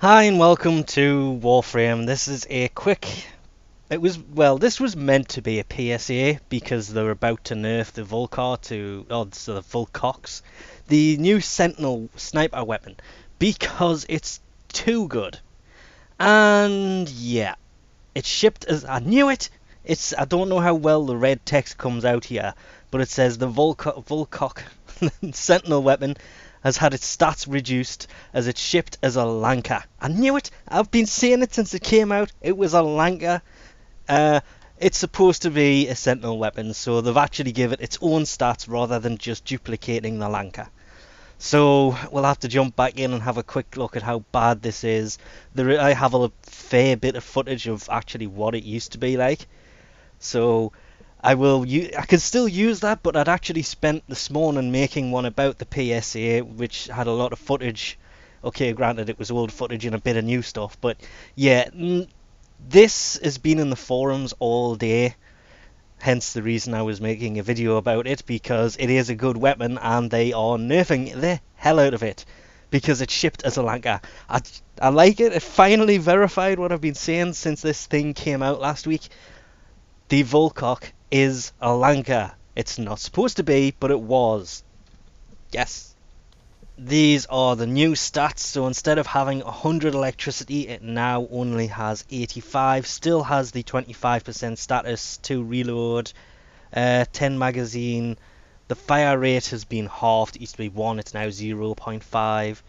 Hi and welcome to Warframe. This is a quick. This was meant to be a PSA because they're about to nerf the the Vulkloks, the new Sentinel sniper weapon, because it's too good. And yeah, it's shipped as I knew it. I don't know how well the red text comes out here, but it says the Vulklok Sentinel weapon has had its stats reduced as it's shipped as a Lanka. I knew it. I've been saying it since it came out. It was a Lanka. It's supposed to be a Sentinel weapon, so they've actually given it its own stats rather than just duplicating the Lanka. So we'll have to jump back in and have a quick look at how bad this is. I have a fair bit of footage of actually what it used to be like. So I can still use that, but I'd actually spent this morning making one about the PSA, which had a lot of footage. Okay, granted it was old footage and a bit of new stuff, but yeah, this has been in the forums all day. Hence the reason I was making a video about it, because it is a good weapon and they are nerfing the hell out of it because it's shipped as a Lanka. I like it. It finally verified what I've been saying since this thing came out last week. The Vulklok is a Lanka. It's not supposed to be, but it was. Yes. These are the new stats. So instead of having 100 electricity, it now only has 85. Still has the 25% status to reload. 10 magazine. The fire rate has been halved. It used to be 1, it's now 0.5.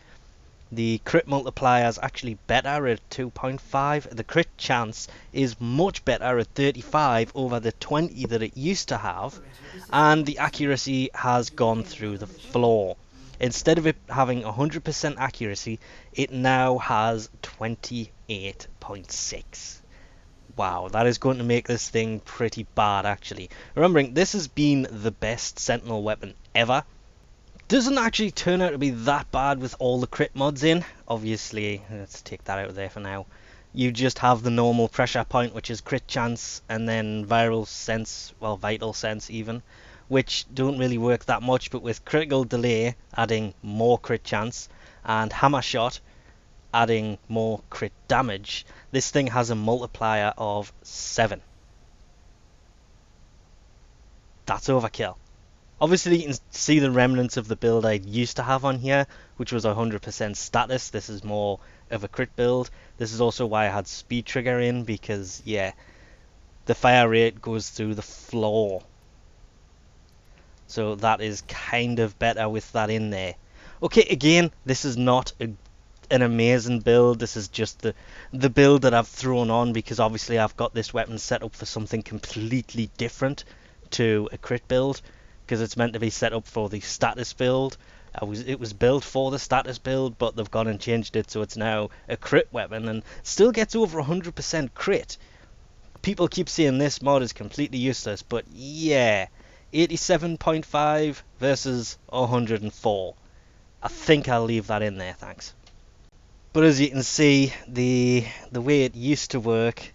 The crit multiplier is actually better at 2.5. The crit chance is much better at 35 over the 20 that it used to have. And the accuracy has gone through the floor. Instead of it having 100% accuracy, it now has 28.6. Wow, that is going to make this thing pretty bad actually. Remembering, this has been the best Sentinel weapon ever. Doesn't actually turn out to be that bad with all the crit mods in. Obviously, let's take that out of there for now. You just have the normal pressure point, which is crit chance, and then vital sense even, which don't really work that much, but with critical delay adding more crit chance and hammer shot adding more crit damage, this thing has a multiplier of 7. That's overkill. Obviously you can see the remnants of the build I used to have on here, which was 100% status. This is more of a crit build. This is also why I had speed trigger in, because yeah, the fire rate goes through the floor. So that is kind of better with that in there. Okay, again, this is not an amazing build. This is just the build that I've thrown on because obviously I've got this weapon set up for something completely different to a crit build, because it's meant to be set up for the status build. It was built for the status build, but they've gone and changed it so it's now a crit weapon and still gets over 100% crit. People keep saying this mod is completely useless, but yeah, 87.5 versus 104. I think I'll leave that in there, thanks. But as you can see, the way it used to work,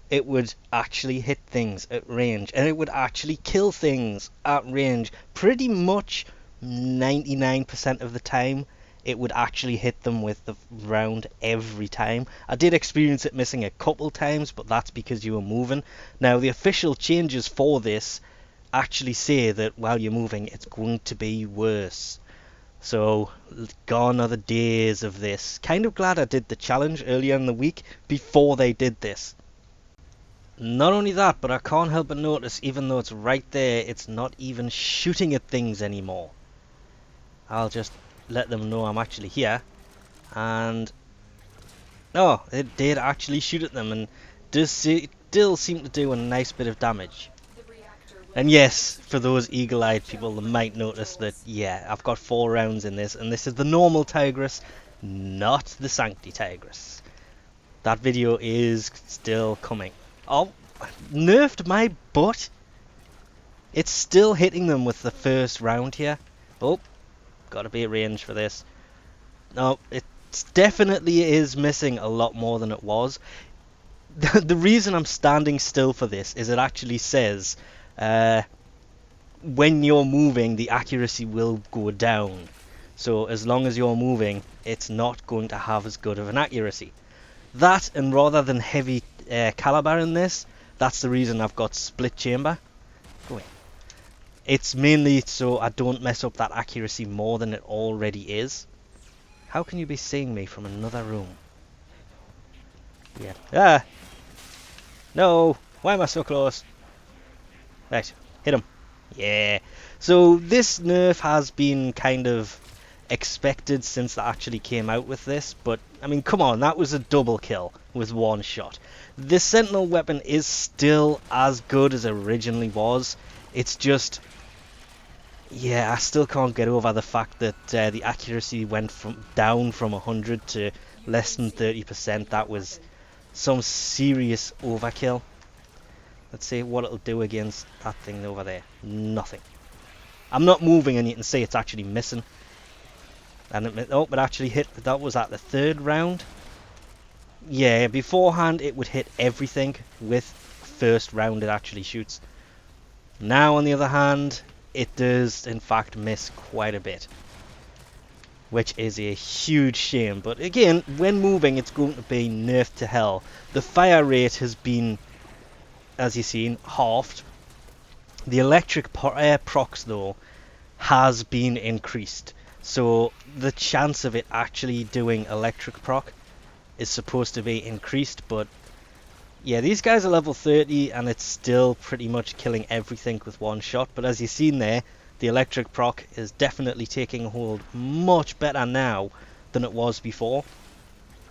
it would actually hit things at range, and it would actually kill things at range. Pretty much 99% of the time, it would actually hit them with the round every time. I did experience it missing a couple times, but that's because you were moving. Now, the official changes for this actually say that while you're moving, it's going to be worse. So, gone are the days of this. Kind of glad I did the challenge earlier in the week before they did this. Not only that, but I can't help but notice, even though it's right there, it's not even shooting at things anymore. I'll just let them know I'm actually here. And oh, it did actually shoot at them and does still seem to do a nice bit of damage. And yes, for those eagle-eyed people, they might notice that, yeah, I've got 4 rounds in this, and this is the normal Tigris, not the Sancti Tigris. That video is still coming. Oh, nerfed my butt. It's still hitting them with the first round here. Oh, gotta be at range for this. No, it definitely is missing a lot more than it was. The reason I'm standing still for this is it actually says when you're moving, the accuracy will go down. So as long as you're moving, it's not going to have as good of an accuracy. That, and rather than heavy caliber in this, that's the reason I've got split chamber. Go away. It's mainly so I don't mess up that accuracy more than it already is. How can you be seeing me from another room? Yeah. Ah! No! Why am I so close? Right. Hit him. Yeah. So this nerf has been kind of expected since they actually came out with this, but I mean, come on, that was a double kill with one shot. The Sentinel weapon is still as good as it originally was. It's just, yeah, I still can't get over the fact that the accuracy went down from 100 to less than 30%. That was some serious overkill. Let's see what it'll do against that thing over there. Nothing. I'm not moving, and you can see it's actually missing. And it actually hit. That was at the third round. Yeah, beforehand it would hit everything. With first round it actually shoots. Now on the other hand, it does in fact miss quite a bit, which is a huge shame. But again, when moving, it's going to be nerfed to hell. The fire rate has been, as you've seen, halved. The electric procs though has been increased. So the chance of it actually doing electric proc is supposed to be increased, but yeah, these guys are level 30 and it's still pretty much killing everything with one shot. But as you've seen there, the electric proc is definitely taking hold much better now than it was before.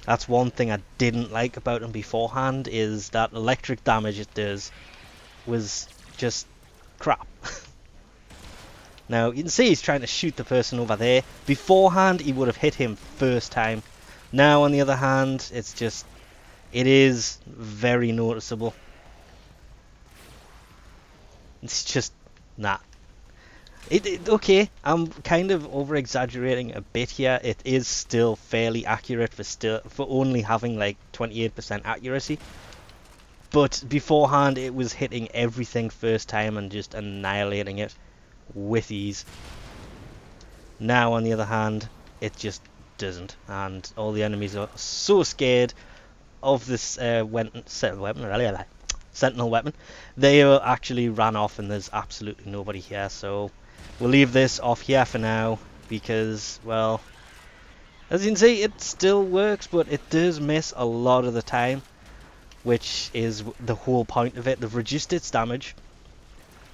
That's one thing I didn't like about him beforehand, is that electric damage it does was just crap. Now, you can see he's trying to shoot the person over there. Beforehand, he would have hit him first time. Now, on the other hand, it's just, it is very noticeable. It's just, nah. Okay, I'm kind of over-exaggerating a bit here. It is still fairly accurate for only having like 28% accuracy. But beforehand, it was hitting everything first time and just annihilating it with ease. Now on the other hand, it just doesn't, and all the enemies are so scared of this Sentinel weapon, they actually ran off, and there's absolutely nobody here. So we'll leave this off here for now, because, well, as you can see, it still works, but it does miss a lot of the time, which is the whole point of it. They've reduced its damage.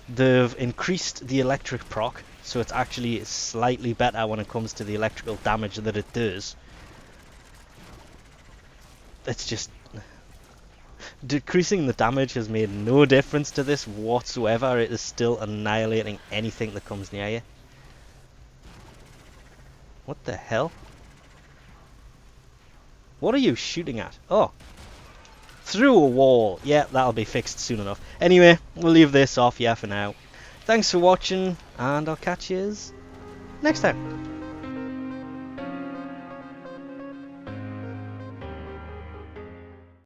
They've increased the electric proc, so it's actually slightly better when it comes to the electrical damage that it does. It's just, decreasing the damage has made no difference to this whatsoever. It is still annihilating anything that comes near you. What the hell? What are you shooting at? Oh, through a wall. Yeah, that'll be fixed soon enough. Anyway, we'll leave this off here for now. Thanks for watching, and I'll catch you next time.